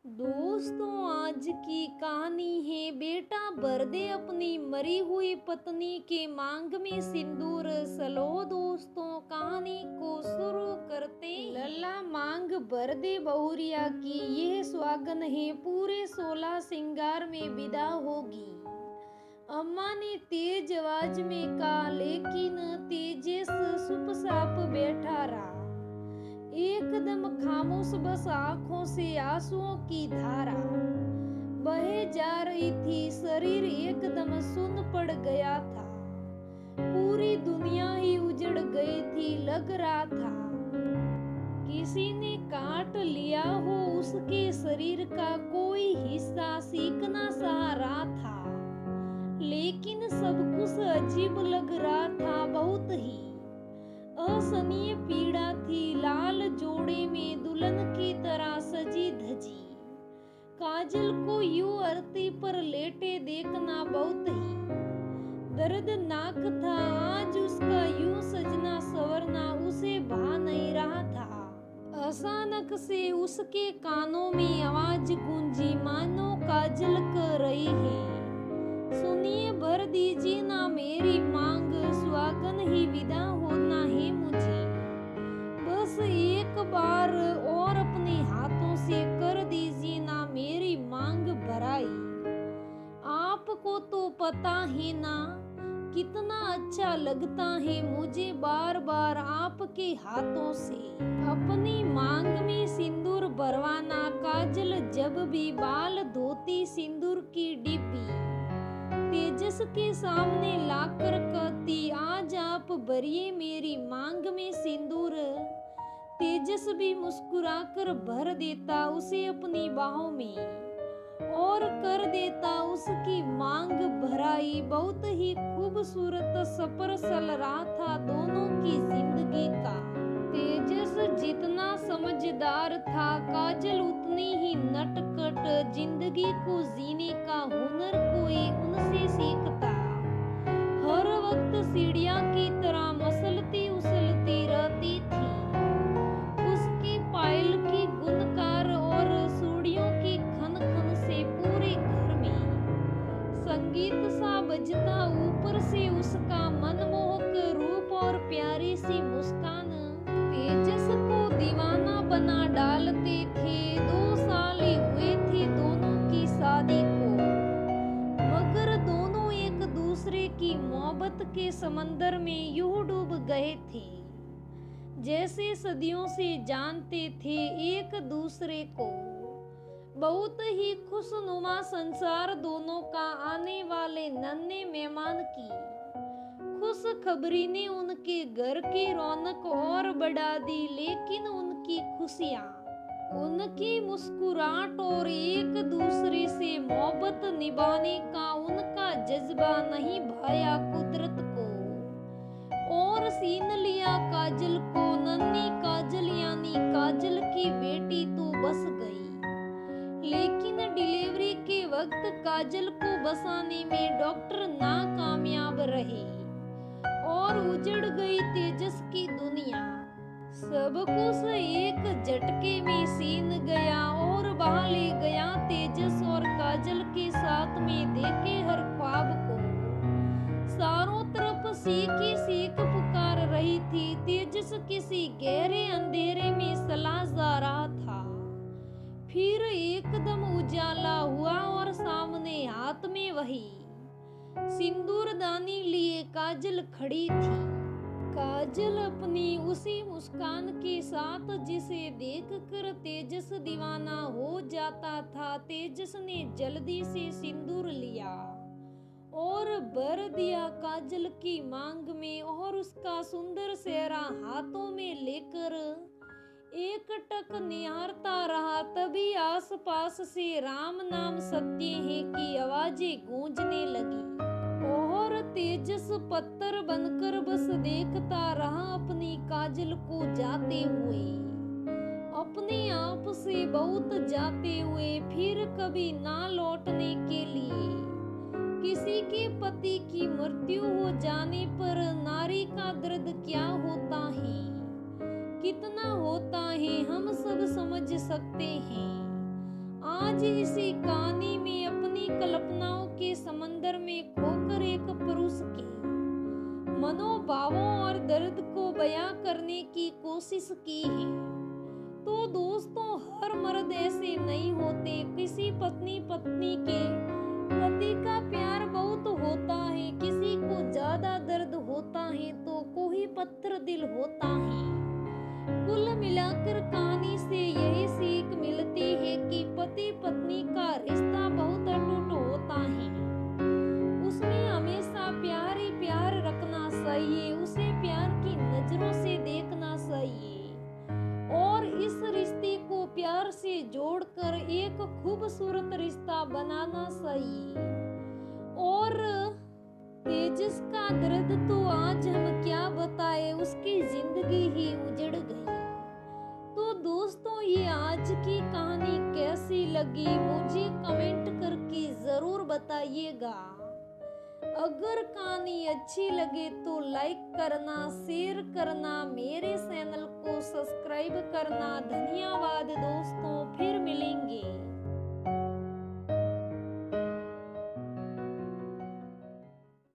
दोस्तों, आज की कहानी है बेटा भर दे अपनी मरी हुई पत्नी के मांग में सिंदूर। चलो दोस्तों, कहानी को शुरू करते हैं। लल्ला मांग भर दे बहुरिया की यह स्वागन है पूरे 16 श्रृंगार में विदा होगी। अम्मा ने तेज आवाज में कहा, लेकिन तेजेश चुपचाप बैठा रहा, एकदम खामोश, बस आंखों से आंसुओं की धारा बहे जा रही थी। शरीर एकदम सुन्न पड़ गया था, पूरी दुनिया ही उजड़ गई थी। लग रहा था किसी ने काट लिया हो उसके शरीर का कोई हिस्सा, सीखना चाह रहा था, लेकिन सब कुछ अजीब लग रहा था, बहुत ही असहनीय पीड़ा थी। लाल जोड़े में दुल्हन की तरह सजी धजी काजल को यूं आरती पर लेटे देखना बहुत ही दर्दनाक था। आज उसका यूं सजना संवरना उसे भा नहीं रहा था। अचानक से उसके कानों में आवाज गूंजी, मानो काजल कह रही है, सुनिए, भर दीजिए ना मेरी मांग, स्वागन ही विदा होना है मुझे। बस एक बार और अपने हाथों से कर दीजिए ना मेरी मांग भराई। आपको तो पता है ना कितना अच्छा लगता है मुझे बार बार आपके हाथों से अपनी मांग में सिंदूर भरवाना। काजल जब भी बाल धोती सिंदूर की डिब्बी तेजस के सामने लाकर कहती, आज आप भरिए मेरी मांग में सिंदूर। तेजस भी मुस्कुराकर भर देता उसे अपनी बाहों में और कर देता उसकी मांग भराई। बहुत ही खूबसूरत सफर चल रहा था दोनों की जिंदगी का। तेजस जितना समझदार था, काजल उतनी ही नटखट। जिंदगी को जीने का हुनर कोई उनसे सीखता। हर वक्त सीढ़ियां की तरह मसलती उछलती रहती थी। उसकी पायल की गुनकार और चूड़ियों की खन खन से पूरे घर में संगीत सा बजता। ऊपर से उसका मनमोहक रूप और प्यारी सी मुस्कान तेजस को दीवाना बना डालते थे। 2 साल हुए थे दोनों की शादी को, मगर दोनों एक दूसरे की मोहब्बत के समंदर में यूं डूब गए थे जैसे सदियों से जानते थे एक दूसरे को। बहुत ही खुशनुमा संसार दोनों का आने वाले नन्हे मेहमान की खुश खबरी ने उनके घर की रौनक और बढ़ा दी। लेकिन उनकी खुशियाँ, उनकी मुस्कुराहट और एक दूसरे से मोहब्बत निभाने का उनका जज्बा नहीं भाया कुदरत को और छीन लिया काजल को। नन्ही काजल यानी काजल की बेटी तो बस गई, लेकिन डिलीवरी के वक्त काजल को बसाने में डॉक्टर नाकामयाब रहे और उजड़ गई तेजस की दुनिया। सब कुछ एक झटके में छीन गया और बहा ले गया तेजस और काजल के साथ में देखे हर ख्वाब को। चारों तरफ सीखी सीख पुकार रही थी। तेजस किसी गहरे अंधेरे में चला जा रहा था, फिर एकदम उजाला हुआ और सामने हाथ में वही सिंदूरदानी लिए काजल खड़ी थी। काजल अपनी उसी मुस्कान के साथ जिसे देखकर तेजस दीवाना हो जाता था। तेजस ने जल्दी से सिंदूर लिया और भर दिया काजल की मांग में और उसका सुंदर चेहरा हाथों में लेकर एकटक निहारता रहा। तभी आसपास से राम नाम सत्य है की आवाजें गूंजने लगी और तेजस पत्थर बनकर बस देखता रहा अपनी काजल को जाते हुए, अपने आप से बहुत जाते हुए, फिर कभी ना लौटने के लिए। किसी के पति की मृत्यु हो जाने पर नारी का दर्द क्या होता है, कितना होता है, हम सब समझ सकते हैं। आज इसी कहानी में अपनी कल्पनाओं के समंदर में खोकर एक पुरुष के मनोभावों और दर्द को बयां करने की कोशिश की है। तो दोस्तों, हर मर्द ऐसे नहीं होते। किसी पत्नी के पति का प्यार बहुत होता है, किसी को ज्यादा दर्द होता है तो कोई पत्थर दिल होता है। कुल मिलाकर कहानी से यही सीख मिलती है कि पति पत्नी का रिश्ता बहुत अटूट होता है। उसमें हमेशा प्यार ही प्यार रखना चाहिए, उसे प्यार की नजरों से देखना चाहिए और इस रिश्ते को प्यार से जोड़कर एक खूबसूरत रिश्ता बनाना चाहिए। और तेजस का दर्द तो आज हम क्या बताए, उसकी जिंदगी ही उजड़ गई। तो दोस्तों, ये आज की कहानी कैसी लगी मुझे कमेंट करके जरूर बताइएगा। अगर कहानी अच्छी लगे तो लाइक करना, शेयर करना, मेरे चैनल को सब्सक्राइब करना। धन्यवाद दोस्तों, फिर मिलेंगे।